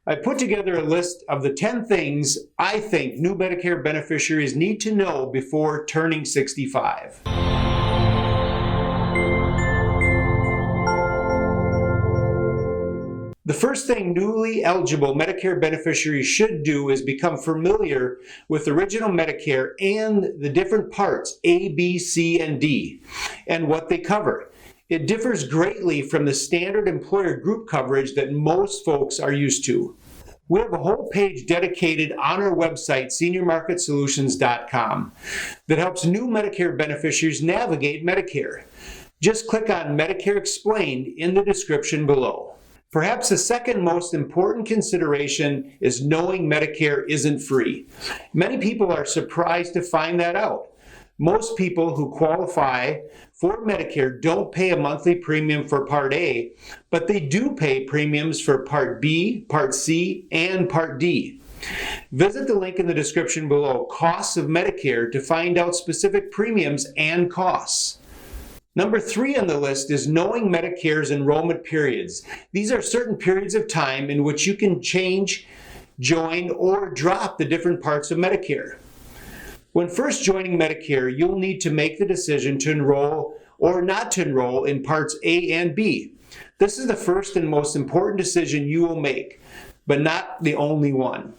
I put together a list of the 10 things I think new Medicare beneficiaries need to know before turning 65. The first thing newly eligible Medicare beneficiaries should do is become familiar with original Medicare and the different parts A, B, C, and D, and what they cover. It differs greatly from the standard employer group coverage that most folks are used to. We have a whole page dedicated on our website, seniormarketsolutions.com, that helps new Medicare beneficiaries navigate Medicare. Just click on Medicare Explained in the description below. Perhaps the second most important consideration is knowing Medicare isn't free. Many people are surprised to find that out. Most people who qualify for Medicare don't pay a monthly premium for Part A, but they do pay premiums for Part B, Part C, and Part D. Visit the link in the description below, Costs of Medicare, to find out specific premiums and costs. Number 3 on the list is knowing Medicare's enrollment periods. These are certain periods of time in which you can change, join, or drop the different parts of Medicare. When first joining Medicare, you'll need to make the decision to enroll or not to enroll in Parts A and B. This is the first and most important decision you will make, but not the only one.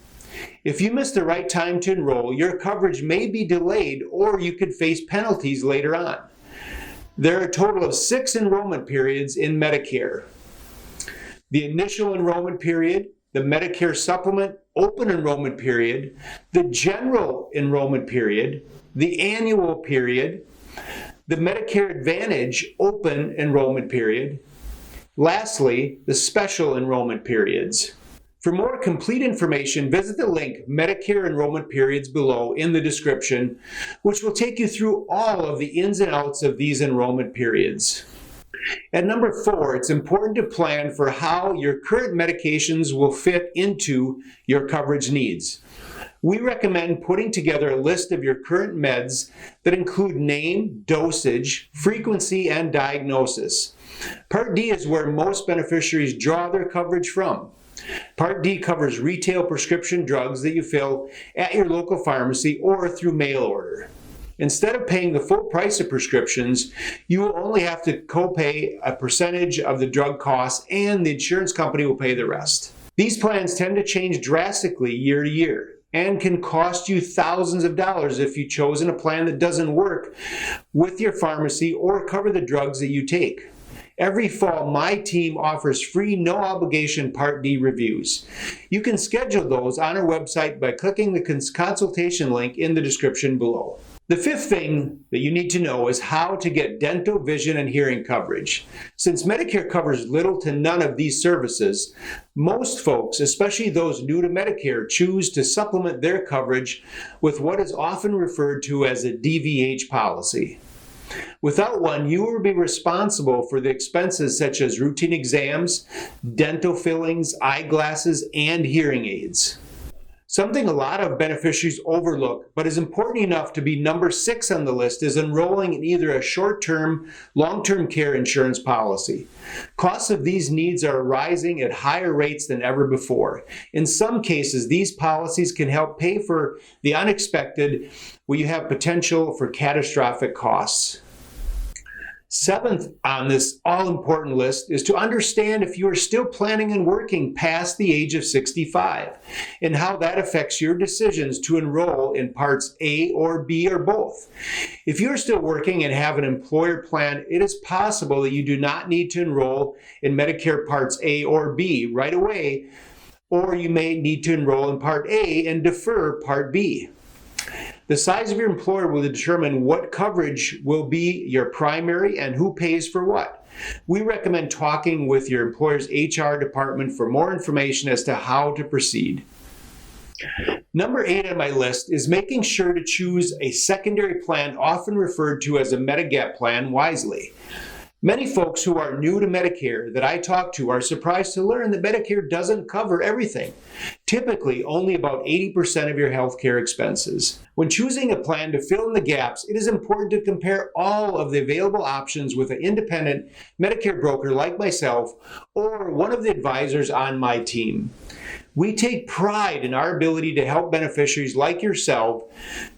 If you miss the right time to enroll, your coverage may be delayed or you could face penalties later on. There are a total of 6 enrollment periods in Medicare. The initial enrollment period, the Medicare Supplement Open Enrollment Period, the General Enrollment Period, the Annual Period, the Medicare Advantage Open Enrollment Period, lastly, the Special Enrollment Periods. For more complete information, visit the link Medicare Enrollment Periods below in the description, which will take you through all of the ins and outs of these enrollment periods. At number 4, it's important to plan for how your current medications will fit into your coverage needs. We recommend putting together a list of your current meds that include name, dosage, frequency, and diagnosis. Part D is where most beneficiaries draw their coverage from. Part D covers retail prescription drugs that you fill at your local pharmacy or through mail order. Instead of paying the full price of prescriptions, you will only have to co-pay a percentage of the drug costs and the insurance company will pay the rest. These plans tend to change drastically year to year and can cost you thousands of dollars if you've chosen a plan that doesn't work with your pharmacy or cover the drugs that you take. Every fall, my team offers free, no-obligation Part D reviews. You can schedule those on our website by clicking the consultation link in the description below. The 5th thing that you need to know is how to get dental, vision, and hearing coverage. Since Medicare covers little to none of these services, most folks, especially those new to Medicare, choose to supplement their coverage with what is often referred to as a DVH policy. Without one, you will be responsible for the expenses such as routine exams, dental fillings, eyeglasses, and hearing aids. Something a lot of beneficiaries overlook, but is important enough to be number 6 on the list, is enrolling in either a short-term, long-term care insurance policy. Costs of these needs are rising at higher rates than ever before. In some cases, these policies can help pay for the unexpected where you have potential for catastrophic costs. 7th on this all-important list is to understand if you are still planning and working past the age of 65 and how that affects your decisions to enroll in Parts A or B or both. If you're still working and have an employer plan, it is possible that you do not need to enroll in Medicare Parts A or B right away, or you may need to enroll in Part A and defer Part B. The size of your employer will determine what coverage will be your primary and who pays for what. We recommend talking with your employer's HR department for more information as to how to proceed. Number 8 on my list is making sure to choose a secondary plan, often referred to as a Medigap plan, wisely. Many folks who are new to Medicare that I talk to are surprised to learn that Medicare doesn't cover everything, typically only about 80% of your healthcare expenses. When choosing a plan to fill in the gaps, it is important to compare all of the available options with an independent Medicare broker like myself or one of the advisors on my team. We take pride in our ability to help beneficiaries like yourself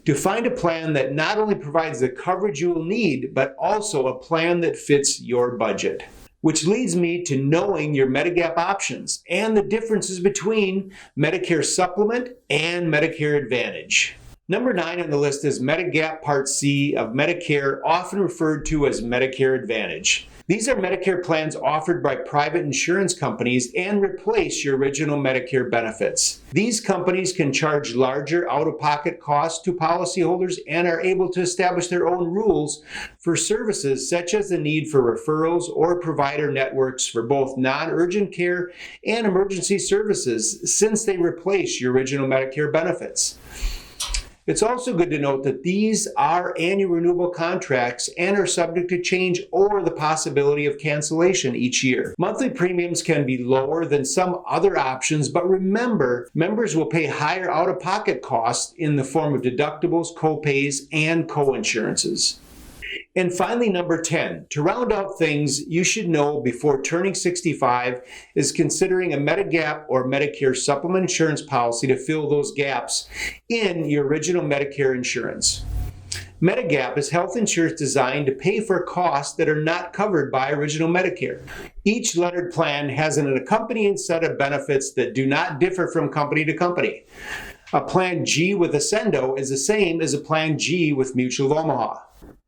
to find a plan that not only provides the coverage you will need, but also a plan that fits your budget. Which leads me to knowing your Medigap options and the differences between Medicare Supplement and Medicare Advantage. Number 9 on the list is Medigap Part C of Medicare, often referred to as Medicare Advantage. These are Medicare plans offered by private insurance companies and replace your original Medicare benefits. These companies can charge larger out-of-pocket costs to policyholders and are able to establish their own rules for services such as the need for referrals or provider networks for both non-urgent care and emergency services, since they replace your original Medicare benefits. It's also good to note that these are annual renewable contracts and are subject to change or the possibility of cancellation each year. Monthly premiums can be lower than some other options, but remember, members will pay higher out-of-pocket costs in the form of deductibles, co-pays, and co-insurances. And finally, number 10, to round out things you should know before turning 65 is considering a Medigap or Medicare supplement insurance policy to fill those gaps in your original Medicare insurance. Medigap is health insurance designed to pay for costs that are not covered by original Medicare. Each lettered plan has an accompanying set of benefits that do not differ from company to company. A Plan G with Ascendo is the same as a Plan G with Mutual of Omaha.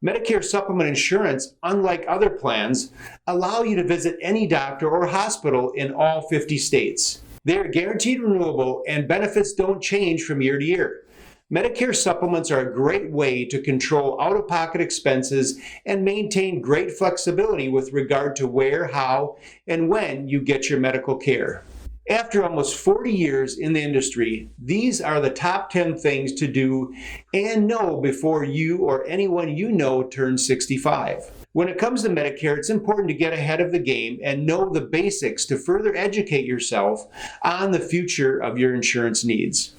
Medicare supplement insurance, unlike other plans, allow you to visit any doctor or hospital in all 50 states. They are guaranteed renewable and benefits don't change from year to year. Medicare supplements are a great way to control out-of-pocket expenses and maintain great flexibility with regard to where, how, and when you get your medical care. After almost 40 years in the industry, these are the top 10 things to do and know before you or anyone you know turns 65. When it comes to Medicare, it's important to get ahead of the game and know the basics to further educate yourself on the future of your insurance needs.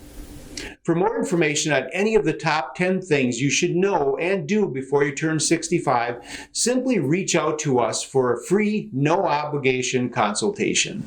For more information on any of the top 10 things you should know and do before you turn 65, simply reach out to us for a free, no obligation consultation.